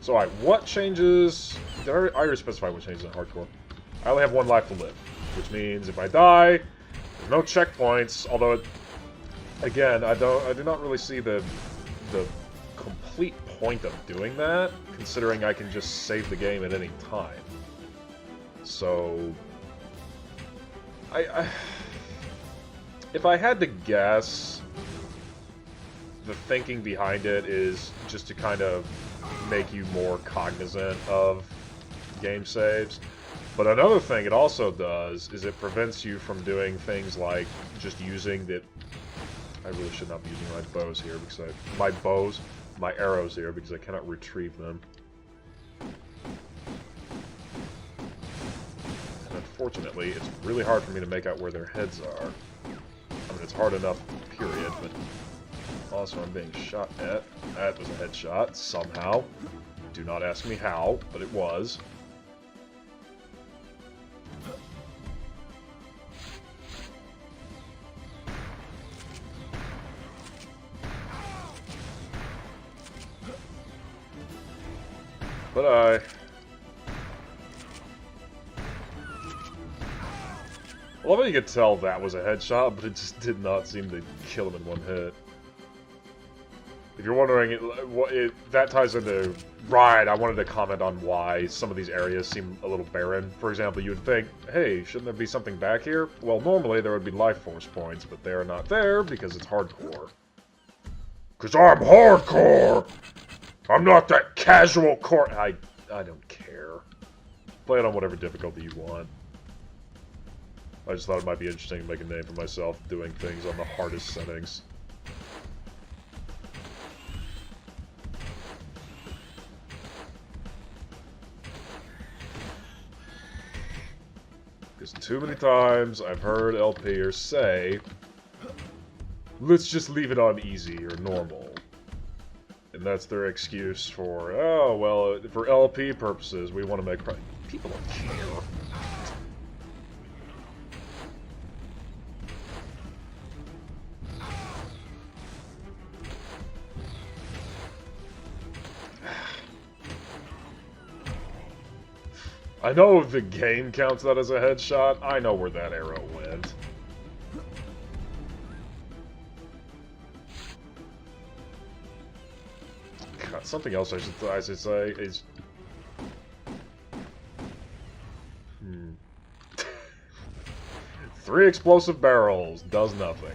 So, alright, what changes... Did I already specify what changes in hardcore? I only have one life to live, which means if I die, there's no checkpoints, although, again, I do not really see the complete point of doing that, considering I can just save the game at any time. So... if I had to guess, the thinking behind it is just to kind of make you more cognizant of game saves. But another thing it also does is it prevents you from doing things like just using the... I really should not be using my bows here because my arrows here because I cannot retrieve them. And unfortunately, it's really hard for me to make out where their heads are. I mean, it's hard enough, period, but also I'm being shot at. That was a headshot, somehow. Do not ask me how, but it was. But I love how you could tell that was a headshot, but it just did not seem to kill him in one hit. If you're wondering, that ties into... Right, I wanted to comment on why some of these areas seem a little barren. For example, you would think, hey, shouldn't there be something back here? Well, normally there would be life force points, but they're not there because it's hardcore. Because I'm hardcore! I'm not that casual core... I don't care. Play it on whatever difficulty you want. I just thought it might be interesting to make a name for myself doing things on the hardest settings. Because too many times I've heard LPers say, let's just leave it on easy or normal. And that's their excuse for, oh, well, for LP purposes, we want to make... People don't care. I know the game counts that as a headshot. I know where that arrow went. God, something else I should say is... 3 explosive barrels does nothing.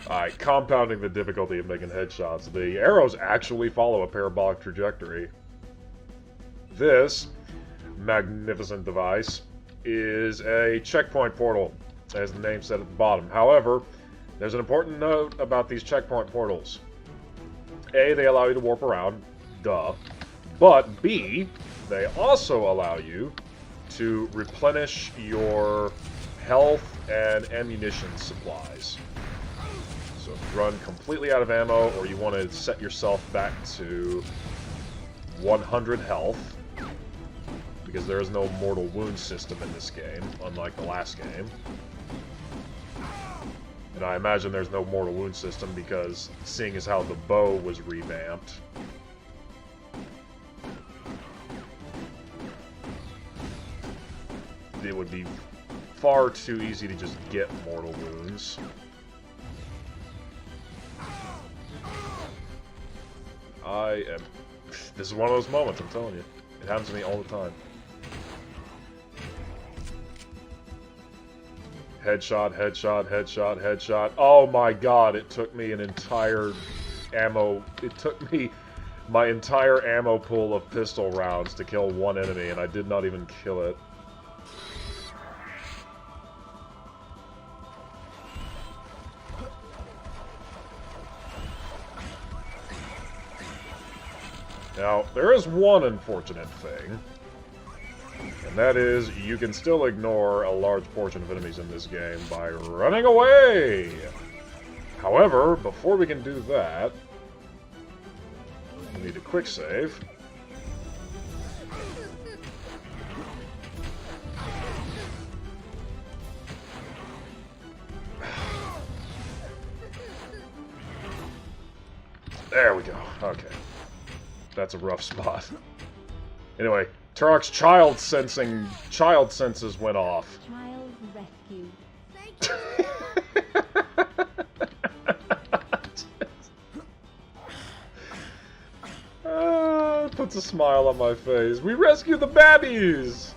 Alright, compounding the difficulty of making headshots. The arrows actually follow a parabolic trajectory. This magnificent device is a checkpoint portal, as the name said at the bottom. However, there's an important note about these checkpoint portals. A, they allow you to warp around, duh. But B, they also allow you to replenish your health and ammunition supplies. So if you run completely out of ammo, or you want to set yourself back to 100 health, because there is no mortal wound system in this game, unlike the last game. And I imagine there's no mortal wound system because, seeing as how the bow was revamped, it would be far too easy to just get mortal wounds. This is one of those moments, I'm telling you. It happens to me all the time. Headshot, headshot, headshot, headshot. Oh my god, it took me an entire ammo... It took me my entire ammo pool of pistol rounds to kill one enemy, and I did not even kill it. Now, there is one unfortunate thing, and that is you can still ignore a large portion of enemies in this game by running away! However, before we can do that, we need a quick save. There we go. Okay. That's a rough spot. Anyway, Turok's child senses went off. Child rescue. Puts a smile on my face. We rescue the babbies!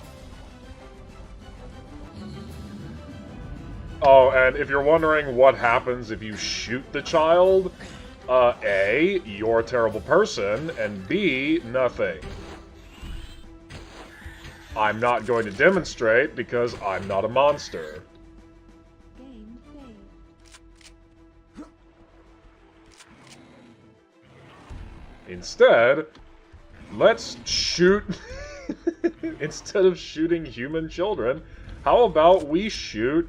Oh, and if you're wondering what happens if you shoot the child, A, you're a terrible person, and B, nothing. I'm not going to demonstrate because I'm not a monster. Game saved. Instead, let's shoot... Instead of shooting human children, how about we shoot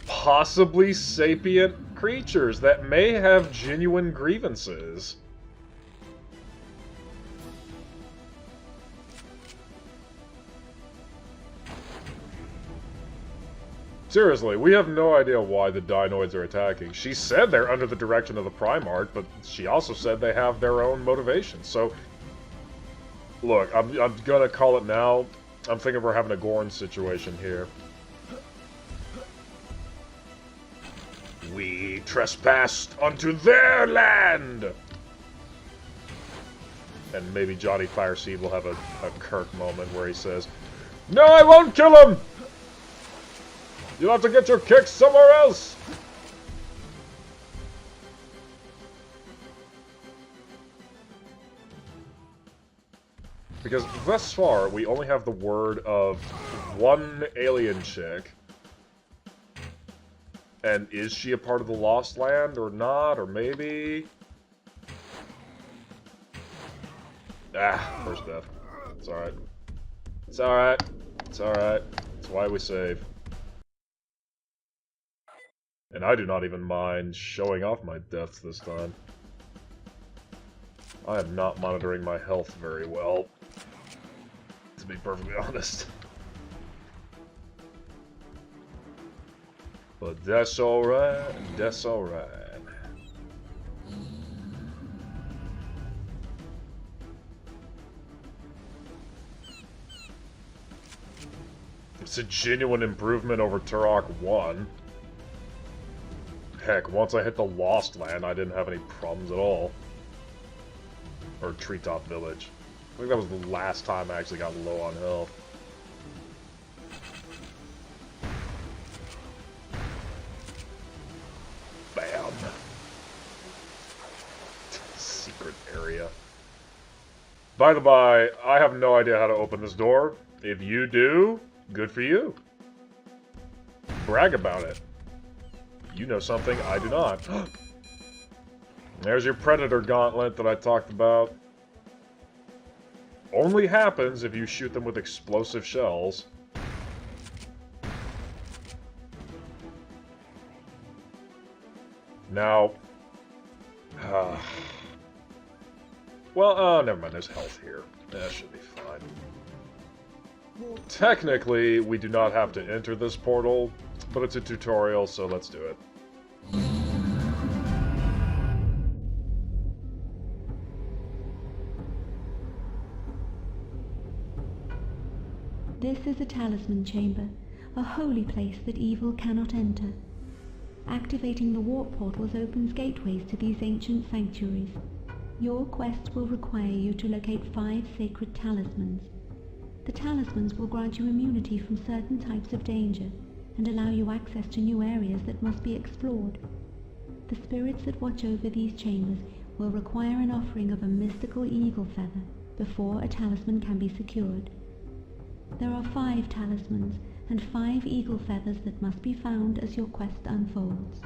possibly sapient creatures that may have genuine grievances? Seriously, we have no idea why the Dinoids are attacking. She said they're under the direction of the Primarch, but she also said they have their own motivations. So, look, I'm gonna call it now. I'm thinking we're having a Gorn situation here. We trespassed onto their land! And maybe Johnny Fireseed will have a Kirk moment where he says, "No, I won't kill him! You'll have to get your kicks somewhere else!" Because thus far, we only have the word of one alien chick. And is she a part of the Lost Land or not? Or maybe? Ah, first death. It's alright. It's alright. It's alright. That's why we save. And I do not even mind showing off my deaths this time. I am not monitoring my health very well, to be perfectly honest. But that's alright, that's alright. It's a genuine improvement over Turok 1. Heck, once I hit the Lost Land, I didn't have any problems at all. Or Treetop Village. I think that was the last time I actually got low on health. Bam! Secret area. By the by, I have no idea how to open this door. If you do, good for you. Brag about it. You know something I do not. There's your Predator Gauntlet that I talked about. Only happens if you shoot them with explosive shells. Now... well, never mind, there's health here. That should be fine. Technically, we do not have to enter this portal, but it's a tutorial, so let's do it. This is a talisman chamber, a holy place that evil cannot enter. Activating the warp portals opens gateways to these ancient sanctuaries. Your quest will require you to locate 5 sacred talismans. The talismans will grant you immunity from certain types of danger and allow you access to new areas that must be explored. The spirits that watch over these chambers will require an offering of a mystical eagle feather before a talisman can be secured. There are 5 talismans and 5 eagle feathers that must be found as your quest unfolds.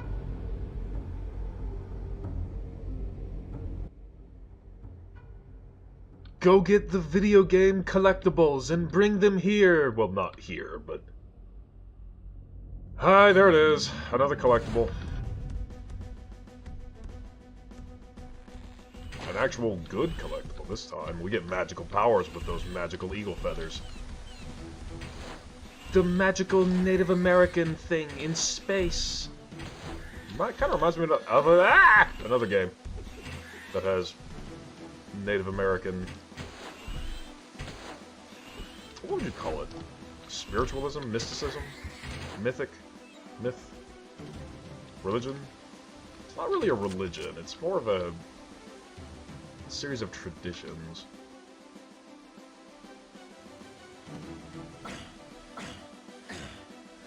Go get the video game collectibles and bring them here. Well, not here, but... Hi, there it is. Another collectible. An actual good collectible this time. We get magical powers with those magical eagle feathers. The magical Native American thing in space. Kind of reminds me of another game. that has Native American... What would you call it? Spiritualism? Mysticism? Mythic? Myth? Religion? It's not really a religion, it's more of a series of traditions.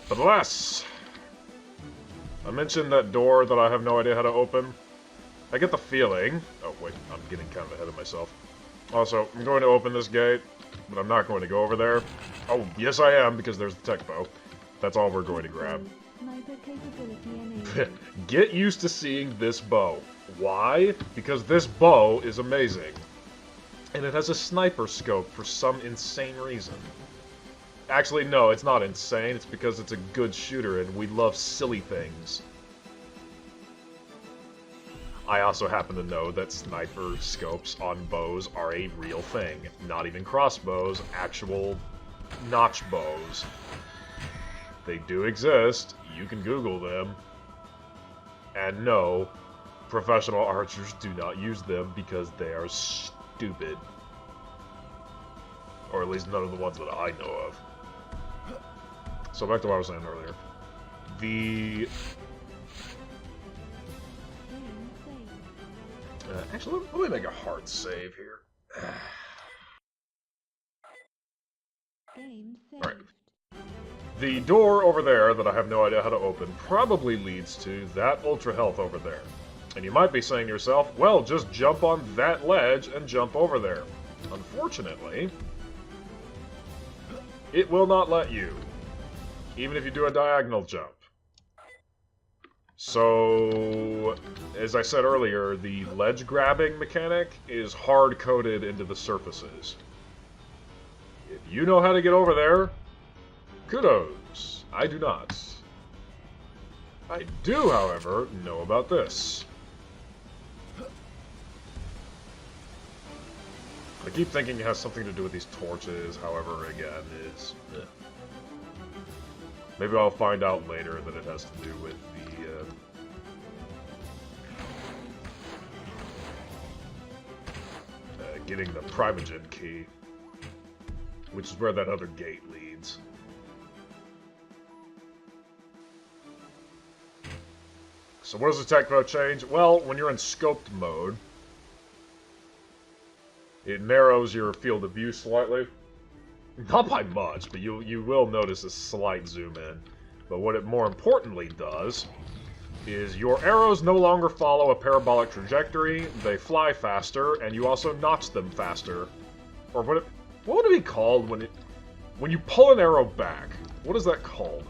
But alas, I mentioned that door that I have no idea how to open. I get the feeling... Oh wait, I'm getting kind of ahead of myself. Also, I'm going to open this gate, but I'm not going to go over there. Oh, yes I am, because there's the tech bow. That's all we're going to grab. Get used to seeing this bow. Why? Because this bow is amazing. And it has a sniper scope for some insane reason. Actually, no, it's not insane. It's because it's a good shooter and we love silly things. I also happen to know that sniper scopes on bows are a real thing. Not even crossbows, actual notch bows. They do exist. You can Google them. And no, professional archers do not use them because they are stupid. Or at least none of the ones that I know of. So back to what I was saying earlier. Actually, let me make a hard save here. Alright. The door over there that I have no idea how to open probably leads to that ultra health over there. And you might be saying to yourself, well, just jump on that ledge and jump over there. Unfortunately, it will not let you. Even if you do a diagonal jump. So, as I said earlier, the ledge grabbing mechanic is hard-coded into the surfaces. If you know how to get over there, kudos. I do not. I do, however, know about this. I keep thinking it has something to do with these torches, however, again, it's... Maybe I'll find out later that it has to do with the, getting the Primogen key, which is where that other gate leads. So what does the tech mode change? Well, when you're in scoped mode, it narrows your field of view slightly. Not by much, but you will notice a slight zoom in. But what it more importantly does is your arrows no longer follow a parabolic trajectory, they fly faster, and you also notch them faster. Or what would it be called when you pull an arrow back? What is that called?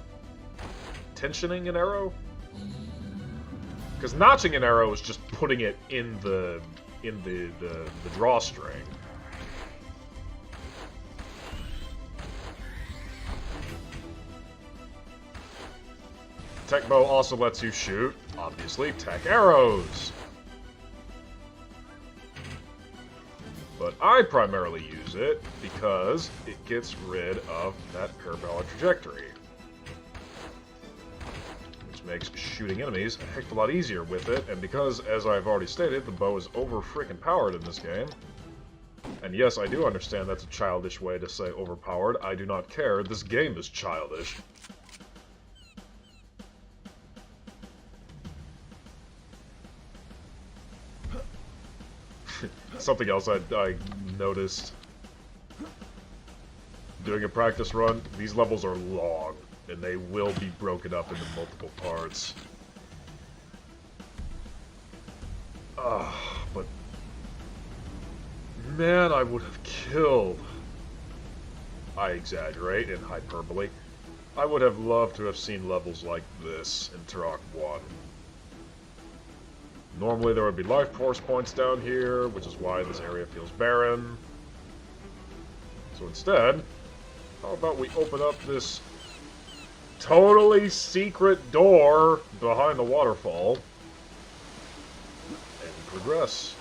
Tensioning an arrow? Because notching an arrow is just putting it in the drawstring. Tech bow also lets you shoot, obviously, tech arrows. But I primarily use it because it gets rid of that parabolic trajectory. Which makes shooting enemies a heck of a lot easier with it, and because, as I've already stated, the bow is over-freaking-powered in this game. And yes, I do understand that's a childish way to say overpowered. I do not care. This game is childish. Something else I noticed doing a practice run, these levels are long, and they will be broken up into multiple parts. But man, I would have killed. I exaggerate in hyperbole. I would have loved to have seen levels like this in Turok 1. Normally there would be life force points down here, which is why this area feels barren. So instead, how about we open up this totally secret door behind the waterfall and progress.